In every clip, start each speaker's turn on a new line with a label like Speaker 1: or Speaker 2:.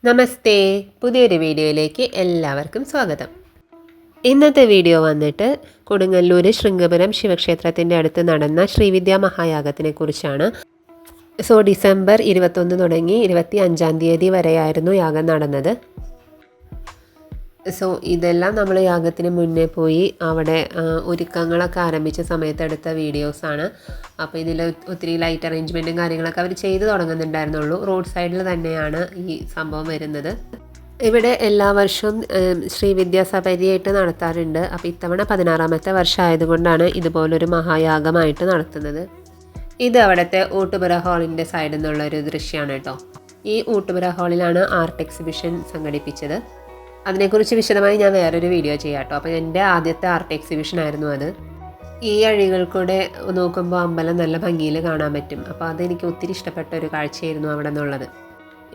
Speaker 1: നമസ്തേ, പുതിയൊരു വീഡിയോയിലേക്ക് എല്ലാവർക്കും സ്വാഗതം. ഇന്നത്തെ വീഡിയോ വന്നിട്ട് കൊടുങ്ങല്ലൂർ ശൃംഗപുരം ശിവക്ഷേത്രത്തിൻ്റെ അടുത്ത് നടന്ന ശ്രീവിദ്യാ മഹായാഗത്തിനെ കുറിച്ചാണ്. ഡിസംബർ 21 തുടങ്ങി 25 തീയതി വരെയായിരുന്നു യാഗം നടന്നത്. ഇതെല്ലാം നമ്മൾ യാഗത്തിന് മുന്നേ പോയി അവിടെ ഒരുക്കങ്ങളൊക്കെ ആരംഭിച്ച സമയത്ത് എടുത്ത വീഡിയോസാണ്. അപ്പോൾ ഇതിൽ ഒത്തിരി ലൈറ്റ് അറേഞ്ച്മെൻറ്റും കാര്യങ്ങളൊക്കെ അവർ ചെയ്ത് തുടങ്ങുന്നുണ്ടായിരുന്നുള്ളൂ. റോഡ് സൈഡിൽ തന്നെയാണ് ഈ സംഭവം വരുന്നത്. ഇവിടെ എല്ലാ വർഷവും ശ്രീവിദ്യാ സപര്യയായിട്ട് നടത്താറുണ്ട്. അപ്പോൾ ഇത്തവണ 16ാമത്തെ വർഷമായതുകൊണ്ടാണ് ഇതുപോലൊരു മഹായാഗമായിട്ട് നടത്തുന്നത്. ഇത് അവിടുത്തെ ഊട്ടുപുര ഹാളിൻ്റെ സൈഡിൽ നിന്നുള്ളൊരു ദൃശ്യമാണ് കേട്ടോ. ഈ ഊട്ടുപുര ഹാളിലാണ് ആർട്ട് എക്സിബിഷൻ സംഘടിപ്പിച്ചത്. അതിനെക്കുറിച്ച് വിശദമായി ഞാൻ വേറൊരു വീഡിയോ ചെയ്യാം കേട്ടോ. അപ്പോൾ എൻ്റെ ആദ്യത്തെ ആർട്ട് എക്സിബിഷൻ ആയിരുന്നു അത്. ഈ അഴികൾ കൂടെ നോക്കുമ്പോൾ അമ്പലം നല്ല ഭംഗിയിൽ കാണാൻ പറ്റും. അപ്പോൾ അതെനിക്ക് ഒത്തിരി ഇഷ്ടപ്പെട്ട ഒരു കാഴ്ചയായിരുന്നു അവിടെ നിന്നുള്ളത്.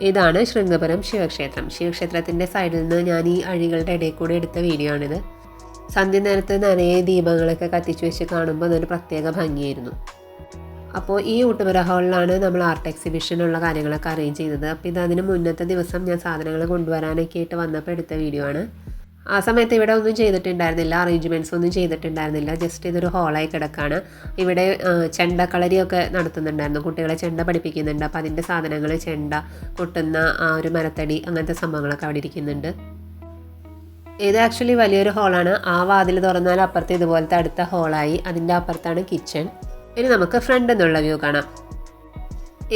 Speaker 1: ഇതാണ് ശൃംഗപുരം ശിവക്ഷേത്രം. ശിവക്ഷേത്രത്തിൻ്റെ സൈഡിൽ നിന്ന് ഞാൻ ഈ അഴികളുടെ ഇടയിൽ കൂടെ എടുത്ത വീഡിയോ ആണിത്. സന്ധ്യ നേരത്ത് നിറയെ ദീപങ്ങളൊക്കെ കത്തിച്ചു വെച്ച് കാണുമ്പോൾ അതൊരു പ്രത്യേക ഭംഗിയായിരുന്നു. അപ്പോൾ ഈ ഊട്ടുപുര ഹാളിലാണ് നമ്മൾ ആർട്ട് എക്സിബിഷനുള്ള കാര്യങ്ങളൊക്കെ അറേഞ്ച് ചെയ്തത്. അപ്പോൾ ഇത് അതിന് മുന്നത്തെ ദിവസം ഞാൻ സാധനങ്ങൾ കൊണ്ടുവരാനൊക്കെ ആയിട്ട് വന്നപ്പോൾ എടുത്ത വീഡിയോ ആണ്. ആ സമയത്ത് ഇവിടെ ഒന്നും ചെയ്തിട്ടുണ്ടായിരുന്നില്ല, അറേഞ്ച്മെൻറ്റ്സ് ഒന്നും ചെയ്തിട്ടുണ്ടായിരുന്നില്ല. ജസ്റ്റ് ഇതൊരു ഹാളായി കിടക്കുകയാണ്. ഇവിടെ ചെണ്ട കളരിയൊക്കെ നടത്തുന്നുണ്ടായിരുന്നു, കുട്ടികളെ ചെണ്ട പഠിപ്പിക്കുന്നുണ്ട്. അപ്പോൾ അതിൻ്റെ സാധനങ്ങൾ, ചെണ്ട കൊട്ടുന്ന ആ ഒരു മരത്തടി, അങ്ങനത്തെ സംഭവങ്ങളൊക്കെ അവിടെ ഇരിക്കുന്നുണ്ട്. ഇത് ആക്ച്വലി വലിയൊരു ഹാളാണ്. ആ വാതിൽ തുറന്നാൽ അപ്പുറത്ത് ഇതുപോലത്തെ അടുത്ത ഹാളായി, അതിൻ്റെ അപ്പുറത്താണ് കിച്ചൺ. ഇനി നമുക്ക് ഫ്രണ്ട് എന്നുള്ള വ്യൂ കാണാം.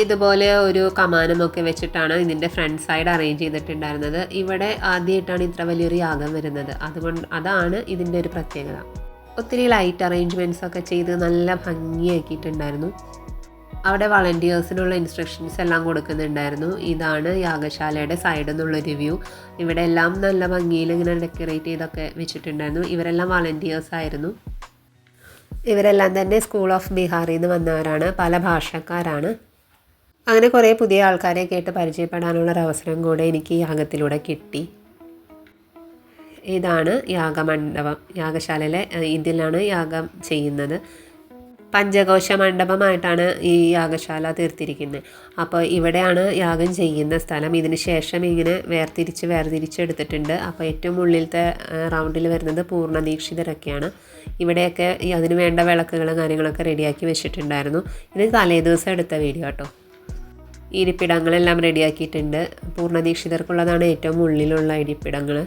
Speaker 1: ഇതുപോലെ ഒരു കമാനമൊക്കെ വെച്ചിട്ടാണ് ഇതിൻ്റെ ഫ്രണ്ട് സൈഡ് അറേഞ്ച് ചെയ്തിട്ടുണ്ടായിരുന്നത്. ഇവിടെ ആദ്യമായിട്ടാണ് ഇത്ര വലിയൊരു യാഗം വരുന്നത്. അതാണ് ഇതിൻ്റെ ഒരു പ്രത്യേകത. ഒത്തിരി ലൈറ്റ് അറേഞ്ച്മെൻറ്റ്സ് ഒക്കെ ചെയ്ത് നല്ല ഭംഗിയാക്കിയിട്ടുണ്ടായിരുന്നു. അവിടെ വളണ്ടിയേഴ്സിനുള്ള ഇൻസ്ട്രക്ഷൻസ് എല്ലാം കൊടുക്കുന്നുണ്ടായിരുന്നു. ഇതാണ് യാഗശാലയുടെ സൈഡിൽ നിന്നുള്ളൊരു വ്യൂ. ഇവിടെ എല്ലാം നല്ല ഭംഗിയിൽ ഇങ്ങനെ ഡെക്കറേറ്റ് ചെയ്തൊക്കെ വെച്ചിട്ടുണ്ടായിരുന്നു. ഇവരെല്ലാം വളണ്ടിയേഴ്സ് ആയിരുന്നു. ഇവരെല്ലാം തന്നെ സ്കൂൾ ഓഫ് ബീഹാറിൽ നിന്ന് വന്നവരാണ്, പല ഭാഷക്കാരാണ്. അങ്ങനെ കുറേ പുതിയ ആൾക്കാരെ കേട്ട് പരിചയപ്പെടാനുള്ളൊരവസരം കൂടെ എനിക്ക് യാഗത്തിലൂടെ കിട്ടി. ഇതാണ് യാഗമണ്ഡപം. യാഗശാലയിലെ ഇതിലാണ് യാഗം ചെയ്യുന്നത്. പഞ്ചകോശ മണ്ഡപമായിട്ടാണ് ഈ യാഗശാല തീർത്തിരിക്കുന്നത്. അപ്പോൾ ഇവിടെയാണ് യാഗം ചെയ്യുന്ന സ്ഥലം. ഇതിന് ശേഷം ഇങ്ങനെ വേർതിരിച്ചെടുത്തിട്ടുണ്ട്. അപ്പോൾ ഏറ്റവും ഉള്ളിലത്തെ റൗണ്ടിൽ വരുന്നത് പൂർണ്ണദീക്ഷിതരൊക്കെയാണ്. ഇവിടെയൊക്കെ അതിന് വേണ്ട വിളക്കുകളും കാര്യങ്ങളൊക്കെ റെഡിയാക്കി വെച്ചിട്ടുണ്ടായിരുന്നു. ഇത് തലേദിവസം എടുത്ത വീഡിയോ കേട്ടോ. ഇരിപ്പിടങ്ങളെല്ലാം റെഡിയാക്കിയിട്ടുണ്ട്. പൂർണ്ണദീക്ഷിതർക്കുള്ളതാണ് ഏറ്റവും ഉള്ളിലുള്ള ഇരിപ്പിടങ്ങൾ.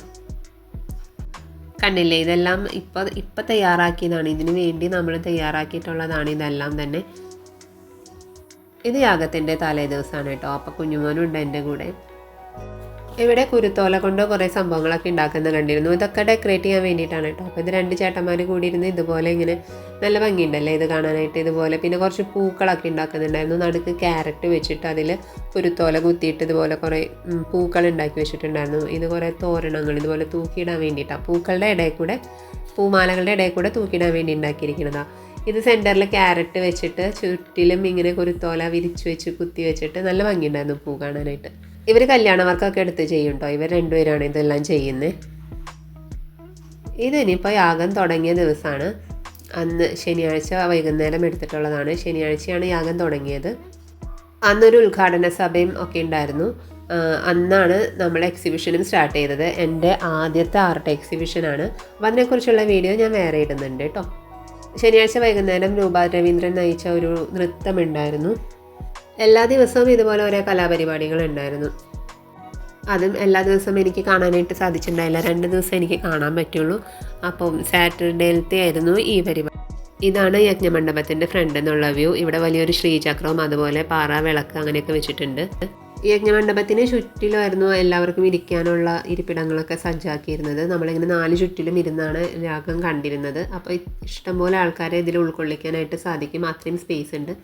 Speaker 1: കണ്ടില്ലേ, ഇതെല്ലാം ഇപ്പം തയ്യാറാക്കിയതാണ്. ഇതിനു വേണ്ടി നമ്മൾ തയ്യാറാക്കിയിട്ടുള്ളതാണ് ഇതെല്ലാം തന്നെ. ഇത് യാഗത്തിൻ്റെ തലേ ദിവസമാണ് കേട്ടോ. അപ്പോൾ കുഞ്ഞുമോനുണ്ട് എൻ്റെ കൂടെ. ഇവിടെ കുരുത്തോല കൊണ്ട് കുറേ സംഭവങ്ങളൊക്കെ ഉണ്ടാക്കുന്നത് കണ്ടിരുന്നു. ഇതൊക്കെ ഡെക്കറേറ്റ് ചെയ്യാൻ വേണ്ടിയിട്ടാണ് കേട്ടോ. അപ്പോൾ ഇത് 2 ചേട്ടന്മാർ കൂടി ഇരുന്ന് ഇതുപോലെ ഇങ്ങനെ നല്ല ഭംഗിയുണ്ടല്ലേ ഇത് കാണാനായിട്ട്. ഇതുപോലെ പിന്നെ കുറച്ച് പൂക്കളൊക്കെ ഉണ്ടാക്കുന്നുണ്ടായിരുന്നു. നടുക്ക് ക്യാരറ്റ് വെച്ചിട്ട് അതിൽ കുരുത്തോല കുത്തിയിട്ട് ഇതുപോലെ കുറേ പൂക്കൾ ഉണ്ടാക്കി വെച്ചിട്ടുണ്ടായിരുന്നു. ഇത് കുറേ തോരണങ്ങൾ ഇതുപോലെ തൂക്കിയിടാൻ വേണ്ടിയിട്ടാണ്. പൂക്കളുടെ ഇടയിൽ കൂടെ, പൂമാലകളുടെ ഇടയിൽ കൂടെ തൂക്കിയിടാൻ വേണ്ടി ഉണ്ടാക്കിയിരിക്കുന്നതാണ്. ഇത് സെൻറ്ററിൽ ക്യാരറ്റ് വെച്ചിട്ട് ചുറ്റിലും ഇങ്ങനെ കുരുത്തോല വിരിച്ച് വെച്ച് കുത്തി വെച്ചിട്ട് നല്ല ഭംഗിയുണ്ടായിരുന്നു പൂ കാണാനായിട്ട്. ഇവർ കല്യാണ വർക്കൊക്കെ എടുത്ത് ചെയ്യും കേട്ടോ. ഇവർ 2 പേരാണ് ഇതെല്ലാം ചെയ്യുന്നത്. ഇതിനിപ്പോൾ യാഗം തുടങ്ങിയ ദിവസമാണ്. അന്ന് ശനിയാഴ്ച വൈകുന്നേരം എടുത്തിട്ടുള്ളതാണ്. ശനിയാഴ്ചയാണ് യാഗം തുടങ്ങിയത്. അന്നൊരു ഉദ്ഘാടന സഭയും ഒക്കെ ഉണ്ടായിരുന്നു. അന്നാണ് നമ്മൾ എക്സിബിഷനും സ്റ്റാർട്ട് ചെയ്തത്. എൻ്റെ ആദ്യത്തെ ആർട്ട് എക്സിബിഷനാണ്. അപ്പോൾ അതിനെക്കുറിച്ചുള്ള വീഡിയോ ഞാൻ വേറെ ഇടുന്നുണ്ട് കേട്ടോ. ശനിയാഴ്ച വൈകുന്നേരം രൂപ രവീന്ദ്രൻ നയിച്ച ഒരു നൃത്തമുണ്ടായിരുന്നു. എല്ലാ ദിവസവും ഇതുപോലെ ഓരോ കലാപരിപാടികൾ ഉണ്ടായിരുന്നു. അതും എല്ലാ ദിവസവും എനിക്ക് കാണാനായിട്ട് സാധിച്ചിട്ടുണ്ടായില്ല. 2 ദിവസം എനിക്ക് കാണാൻ പറ്റുള്ളൂ. അപ്പം സാറ്റർഡേയിലത്തെ ആയിരുന്നു ഈ പരിപാടി. ഇതാണ് യജ്ഞമണ്ഡപത്തിൻ്റെ ഫ്രണ്ട് എന്നുള്ള വ്യൂ. ഇവിടെ വലിയൊരു ശ്രീചക്രവും അതുപോലെ പാറ, വിളക്ക് അങ്ങനെയൊക്കെ വെച്ചിട്ടുണ്ട്. യജ്ഞമണ്ഡപത്തിന് ചുറ്റിലുമായിരുന്നു എല്ലാവർക്കും ഇരിക്കാനുള്ള ഇരിപ്പിടങ്ങളൊക്കെ സജ്ജാക്കിയിരുന്നത്. നമ്മളിങ്ങനെ 4 ചുറ്റിലും ഇരുന്നാണ് യാഗം കണ്ടിരുന്നത്. അപ്പോൾ ഇഷ്ടംപോലെ ആൾക്കാരെ ഇതിൽ ഉൾക്കൊള്ളിക്കാനായിട്ട് സാധിക്കും. അത്രയും സ്പേസ് ഉണ്ട്.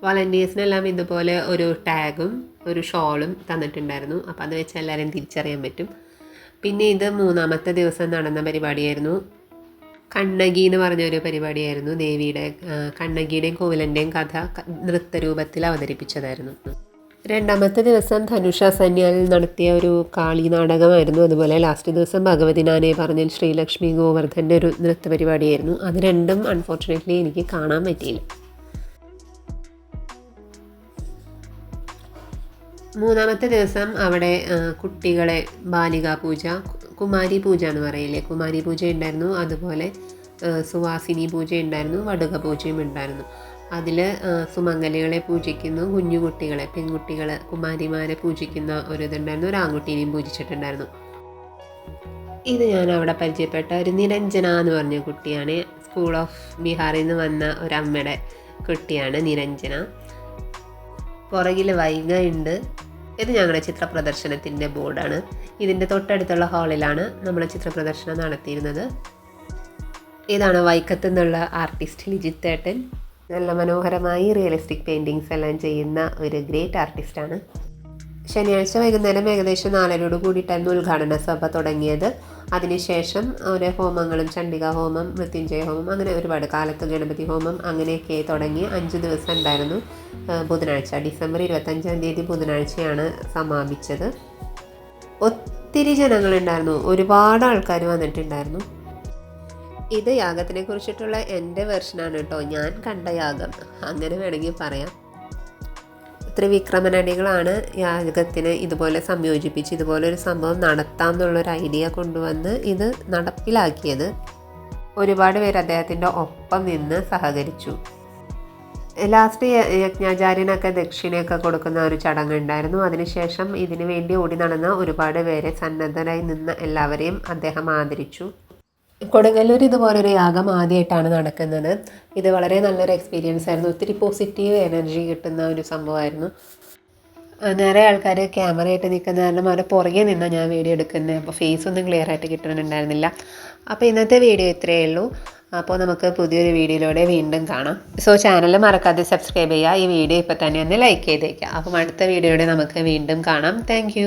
Speaker 1: വളണ്ടിയേഴ്സിനെല്ലാം ഇതുപോലെ ഒരു ടാഗും ഒരു ഷോളും തന്നിട്ടുണ്ടായിരുന്നു. അപ്പോൾ അത് വെച്ച് എല്ലാവരെയും തിരിച്ചറിയാൻ പറ്റും. പിന്നെ ഇത് 3ാമത്തെ ദിവസം നടന്ന പരിപാടിയായിരുന്നു. കണ്ണകി എന്ന് പറഞ്ഞൊരു പരിപാടിയായിരുന്നു. ദേവിയുടെ കണ്ണകിയുടെയും കോവിലൻ്റെയും കഥ നൃത്തരൂപത്തിൽ അവതരിപ്പിച്ചതായിരുന്നു. 2ാമത്തെ ദിവസം ധനുഷ സന്യാലിൽ നടത്തിയ ഒരു കാളി നാടകമായിരുന്നു. അതുപോലെ ലാസ്റ്റ് ദിവസം ഭഗവതി നാനെ പറഞ്ഞ ശ്രീലക്ഷ്മി ഗോവർദ്ധൻ്റെ ഒരു നൃത്ത പരിപാടിയായിരുന്നു. അത് രണ്ടും അൺഫോർച്ചുനേറ്റ്ലി എനിക്ക് കാണാൻ പറ്റിയില്ല. മൂന്നാമത്തെ ദിവസം അവിടെ കുട്ടികളെ ബാലികാ പൂജ, കുമാരി പൂജ എന്ന് പറയില്ലേ, കുമാരി പൂജ ഉണ്ടായിരുന്നു. അതുപോലെ സുവാസിനി പൂജ ഉണ്ടായിരുന്നു, വടുക പൂജയും ഉണ്ടായിരുന്നു. അതിൽ സുമംഗലികളെ പൂജിക്കുന്നു, കുഞ്ഞു കുട്ടികളെ, പെൺകുട്ടികളെ, കുമാരിമാരെ പൂജിക്കുന്ന ഒരു ഇതുണ്ടായിരുന്നു. ഒരു ആൺകുട്ടീനെയും പൂജിച്ചിട്ടുണ്ടായിരുന്നു. ഇത് ഞാൻ അവിടെ പരിചയപ്പെട്ട ഒരു നിരഞ്ജന എന്ന് പറഞ്ഞ കുട്ടിയാണ്. സ്കൂൾ ഓഫ് ബീഹാറിൽ നിന്ന് വന്ന ഒരമ്മയുടെ കുട്ടിയാണ് നിരഞ്ജന. പുറകിൽ വൈഗ ഉണ്ട്. ഇത് ഞങ്ങളുടെ ചിത്ര പ്രദർശനത്തിൻ്റെ ബോർഡാണ്. ഇതിൻ്റെ തൊട്ടടുത്തുള്ള ഹാളിലാണ് നമ്മൾ ചിത്ര പ്രദർശനം നടത്തിയിരുന്നത്. ഇതാണ് വൈക്കത്തു നിന്നുള്ള ആർട്ടിസ്റ്റ് ലിജിത്തേട്ടൻ. നല്ല മനോഹരമായി റിയലിസ്റ്റിക് പെയിൻറ്റിങ്സ് എല്ലാം ചെയ്യുന്ന ഒരു ഗ്രേറ്റ് ആർട്ടിസ്റ്റാണ്. ശനിയാഴ്ച വൈകുന്നേരം ഏകദേശം 4:30 കൂടിയിട്ടായിരുന്നു ഉദ്ഘാടന സഭ തുടങ്ങിയത്. അതിനുശേഷം ഓരോ ഹോമങ്ങളും, ചണ്ഡികാ ഹോമം, മൃത്യുഞ്ജയ ഹോമം, അങ്ങനെ ഒരുപാട്, കാലത്ത് ഗണപതി ഹോമം അങ്ങനെയൊക്കെ തുടങ്ങി 5 ദിവസം ഉണ്ടായിരുന്നു. ബുധനാഴ്ച ഡിസംബർ 25-ാം തീയതി ബുധനാഴ്ചയാണ് സമാപിച്ചത്. ഒത്തിരി ജനങ്ങളുണ്ടായിരുന്നു, ഒരുപാട് ആൾക്കാർ വന്നിട്ടുണ്ടായിരുന്നു. ഇത് യാഗത്തിനെ കുറിച്ചിട്ടുള്ള എൻ്റെ വെർഷനാണ് കേട്ടോ, ഞാൻ കണ്ട യാഗം, അങ്ങനെ വേണമെങ്കിൽ പറയാം. ത്രിവിക്രമനടികളാണ് യാഗത്തിന് ഇതുപോലെ സംയോജിപ്പിച്ച് ഇതുപോലൊരു സംഭവം നടത്താം എന്നുള്ളൊരു ഐഡിയ കൊണ്ടുവന്ന് ഇത് നടപ്പിലാക്കിയത്. ഒരുപാട് പേര് അദ്ദേഹത്തിൻ്റെ ഒപ്പം നിന്ന് സഹകരിച്ചു. ലാസ്റ്റ് യജ്ഞാചാര്യനൊക്കെ ദക്ഷിണയൊക്കെ കൊടുക്കുന്ന ഒരു ചടങ്ങുണ്ടായിരുന്നു. അതിനുശേഷം ഇതിനു വേണ്ടി ഓടി നടന്ന ഒരുപാട് പേരെ, സന്നദ്ധരായി നിന്ന എല്ലാവരെയും അദ്ദേഹം ആദരിച്ചു. കൊടുങ്ങല്ലൂർ ഇതുപോലൊരു യാഗം ആദ്യമായിട്ടാണ് നടക്കുന്നത്. ഇത് വളരെ നല്ലൊരു എക്സ്പീരിയൻസ് ആയിരുന്നു. ഒത്തിരി പോസിറ്റീവ് എനർജി കിട്ടുന്ന ഒരു സംഭവമായിരുന്നു. നേരെ ആൾക്കാർ ക്യാമറയായിട്ട് നിൽക്കുന്ന കാരണം അവരുടെ പുറകെ നിന്നാണ് ഞാൻ വീഡിയോ എടുക്കുന്നത്. അപ്പോൾ ഫേസ് ഒന്നും ക്ലിയർ ആയിട്ട് കിട്ടുന്നുണ്ടായിരുന്നില്ല. അപ്പോൾ ഇന്നത്തെ വീഡിയോ ഇത്രയേ ഉള്ളൂ. അപ്പോൾ നമുക്ക് പുതിയൊരു വീഡിയോയിലൂടെ വീണ്ടും കാണാം. സോ ചാനൽ മറക്കാതെ സബ്സ്ക്രൈബ് ചെയ്യുക. ഈ വീഡിയോ ഇപ്പോൾ തന്നെ ഒന്ന് ലൈക്ക് ചെയ്തേക്കുക. അപ്പം അടുത്ത വീഡിയോയുടെ നമുക്ക് വീണ്ടും കാണാം. താങ്ക്